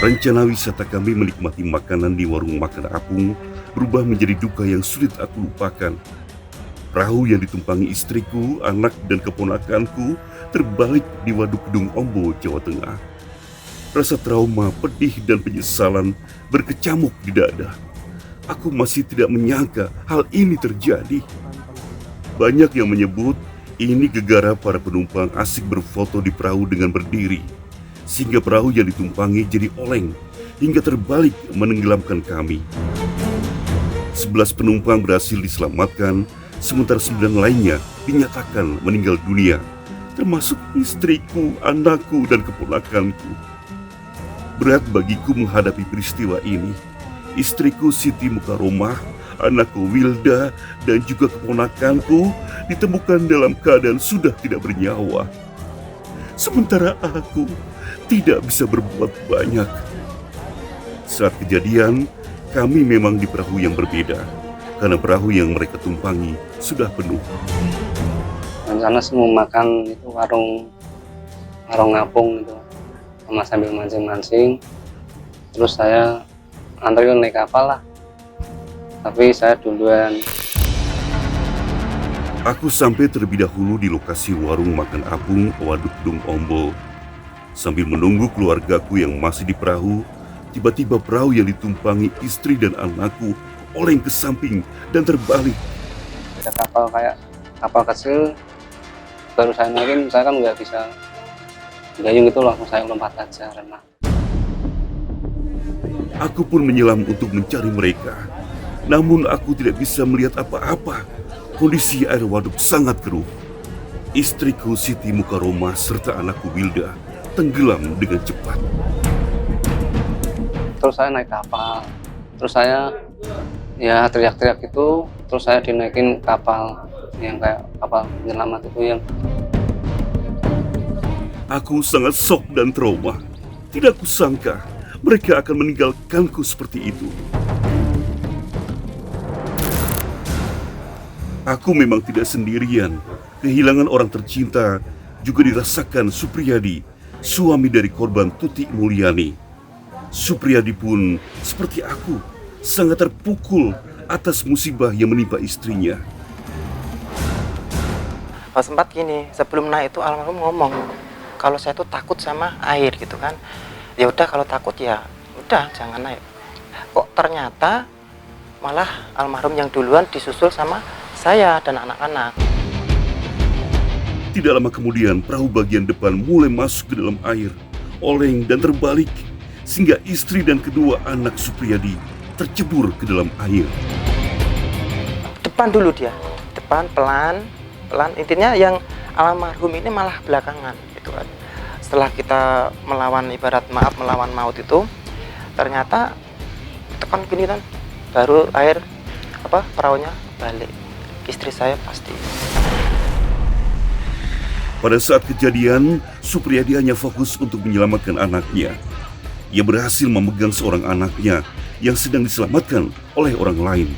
Rencana wisata kami menikmati makanan di warung makan apung berubah menjadi duka yang sulit aku lupakan. Perahu yang ditumpangi istriku, anak, dan keponakanku terbalik di Waduk Kedung Ombo, Jawa Tengah. Rasa trauma, pedih, dan penyesalan berkecamuk di dada. Aku masih tidak menyangka hal ini terjadi. Banyak yang menyebut ini gegara para penumpang asik berfoto di perahu dengan berdiri, sehingga perahu yang ditumpangi jadi oleng hingga terbalik menenggelamkan kami. 11 penumpang berhasil diselamatkan, sementara 9 lainnya dinyatakan meninggal dunia, termasuk istriku, anakku, dan keponakanku. Berat bagiku menghadapi peristiwa ini. Istriku Siti Mukaromah, anakku Wilda, dan juga keponakanku ditemukan dalam keadaan sudah tidak bernyawa. Sementara aku tidak bisa berbuat banyak. Saat kejadian, kami memang di perahu yang berbeda, karena perahu yang mereka tumpangi sudah penuh. Rencana sih mau makan itu warung ngapung itu, sama sambil mancing-mancing. Terus saya antri naik kapal lah, tapi saya duluan. Aku sampai terlebih dahulu di lokasi warung makan apung Waduk Kedung Ombo. Sambil menunggu keluargaku yang masih di perahu, tiba-tiba perahu yang ditumpangi istri dan anakku oleng ke samping dan terbalik. Ada kapal kayak kapal kecil, baru saya naikin, saya kan nggak bisa gayung itu, langsung saya lompat aja renang. Aku pun menyelam untuk mencari mereka. Namun aku tidak bisa melihat apa-apa. Kondisi air waduk sangat keruh. Istriku Siti Mukaromah serta anakku Wilda tenggelam dengan cepat. Terus saya naik kapal, terus saya ya teriak-teriak itu, terus saya dinaikin kapal yang kayak kapal penyelamat itu yang. Aku sangat shock dan trauma. Tidak kusangka mereka akan meninggalkanku seperti itu. Aku memang tidak sendirian. Kehilangan orang tercinta juga dirasakan Supriyadi, suami dari korban Tuti Mulyani. Supriyadi pun seperti aku, sangat terpukul atas musibah yang menimpa istrinya. Pas sempat gini, sebelum naik itu almarhum ngomong kalau saya tuh takut sama air gitu kan. Ya udah kalau takut ya udah jangan naik. Kok ternyata malah almarhum yang duluan disusul sama saya dan anak-anak. Tidak lama kemudian perahu bagian depan mulai masuk ke dalam air, oleng dan terbalik, sehingga istri dan kedua anak Supriyadi tercebur ke dalam air. Depan dulu dia, depan pelan, intinya yang almarhum ini malah belakangan gitu kan. Setelah kita melawan ibarat maaf melawan maut itu, ternyata tekan gini kan, baru air perahunya balik. Istri saya pasti. Pada saat kejadian, Supriyadi hanya fokus untuk menyelamatkan anaknya. Ia berhasil memegang seorang anaknya yang sedang diselamatkan oleh orang lain.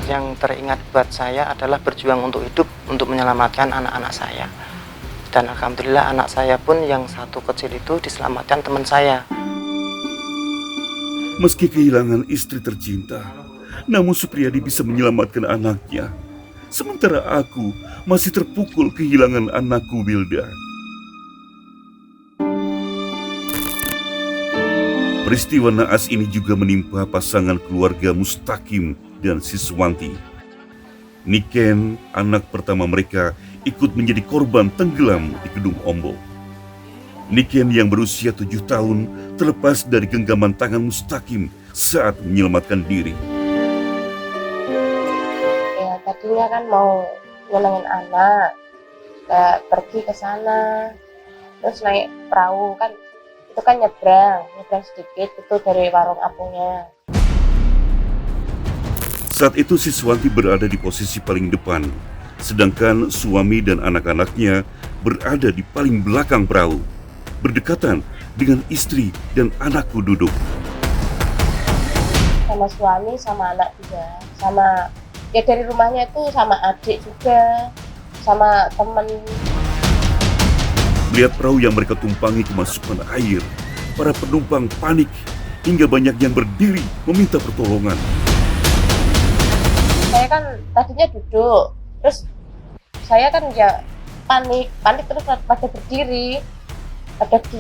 Yang teringat buat saya adalah berjuang untuk hidup, untuk menyelamatkan anak-anak saya. Dan alhamdulillah anak saya pun yang satu kecil itu diselamatkan teman saya. Meski kehilangan istri tercinta, namun Supriyadi bisa menyelamatkan anaknya. Sementara aku masih terpukul kehilangan anakku Wilda. Peristiwa naas ini juga menimpa pasangan keluarga Mustaqim dan Siswanti. Niken, anak pertama mereka, ikut menjadi korban tenggelam di Kedung Ombo. Niken yang berusia 7 tahun terlepas dari genggaman tangan Mustaqim saat menyelamatkan diri. Ya tadinya kan mau nyenengin anak, kayak pergi ke sana, terus naik perahu kan, itu kan nyebrang sedikit itu dari warung apungnya. Saat itu Siswanti berada di posisi paling depan, sedangkan suami dan anak-anaknya berada di paling belakang perahu, berdekatan dengan istri dan anakku duduk. Sama suami, sama anak juga, sama ya dari rumahnya itu sama adik juga, sama temen. Melihat perahu yang mereka tumpangi kemasukan air, Para penumpang panik hingga banyak yang berdiri meminta pertolongan. Saya kan tadinya duduk, terus saya kan ya panik terus pada berdiri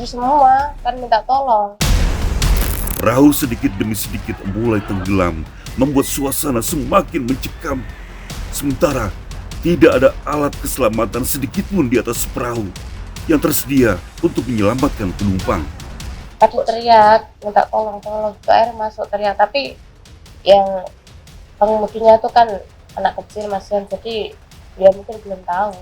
semua kan minta tolong. Perahu sedikit demi sedikit mulai tenggelam, membuat suasana semakin mencekam. Sementara tidak ada alat keselamatan sedikit pun di atas perahu yang tersedia untuk menyelamatkan penumpang. Pada teriak minta tolong, itu air masuk teriak, tapi yang pengemudinya itu kan anak kecil masih, jadi dia mungkin belum tahu.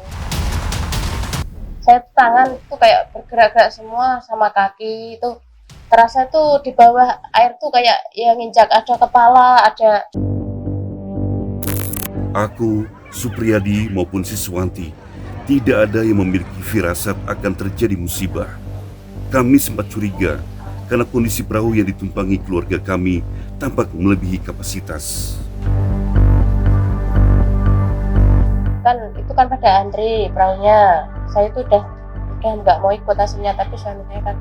Saya tangan tuh kayak bergerak-gerak semua, sama kaki itu terasa tuh di bawah air tuh kayak yang nginjak, ada kepala, ada. Aku, Supriyadi maupun Siswanti tidak ada yang memiliki firasat akan terjadi musibah. Kami sempat curiga karena kondisi perahu yang ditumpangi keluarga kami tampak melebihi kapasitas. Itu kan pada antri perahunya, saya tuh udah nggak mau ikut aslinya, tapi suami saya kan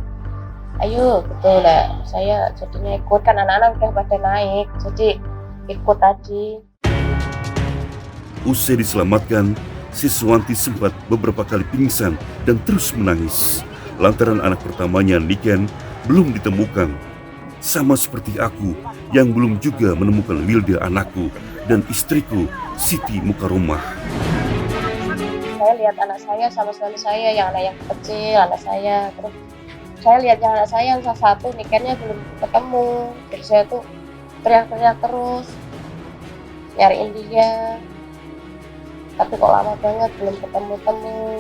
ayo gitu lah, saya jadinya ikut, kan anak-anak udah pada naik jadi ikut tadi. Usai diselamatkan, Siswanti sempat beberapa kali pingsan dan terus menangis lantaran anak pertamanya Niken belum ditemukan. Sama seperti aku yang belum juga menemukan Wilda anakku dan istriku Siti Mukaromah. Saya lihat anak saya sama suami saya, yang anak yang kecil, anak saya, terus saya lihat yang anak saya yang salah satu Nikennya belum ketemu, jadi saya tuh teriak-teriak terus nyariin dia, tapi kok lama banget belum ketemu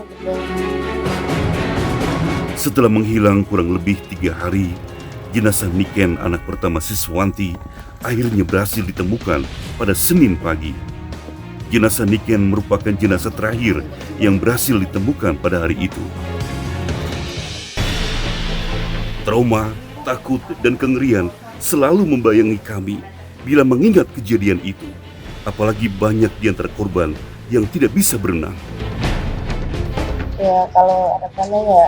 gitu. Setelah menghilang kurang lebih 3 hari, jenazah Niken anak pertama Siswanti akhirnya berhasil ditemukan pada Senin pagi. Jenazah Niken merupakan jenazah terakhir yang berhasil ditemukan pada hari itu. Trauma, takut, dan kengerian selalu membayangi kami bila mengingat kejadian itu. Apalagi banyak di antara korban yang tidak bisa berenang. Ya kalau ada mana ya,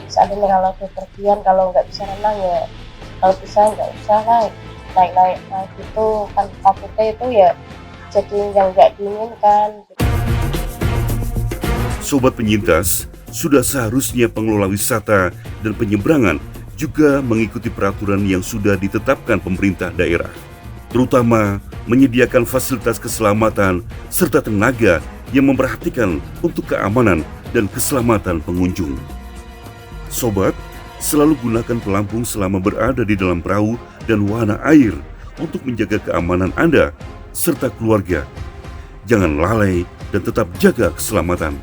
seandainya kalau bepergian, kalau nggak bisa renang ya, kalau bisa nggak usah lah naik gitu kan, takutnya itu ya jadi yang nggak diinginkan. Sobat penyintas, sudah seharusnya pengelola wisata dan penyeberangan juga mengikuti peraturan yang sudah ditetapkan pemerintah daerah, terutama menyediakan fasilitas keselamatan serta tenaga yang memperhatikan untuk keamanan dan keselamatan pengunjung. Sobat, selalu gunakan pelampung selama berada di dalam perahu dan wahana air untuk menjaga keamanan Anda serta keluarga. Jangan lalai dan tetap jaga keselamatan.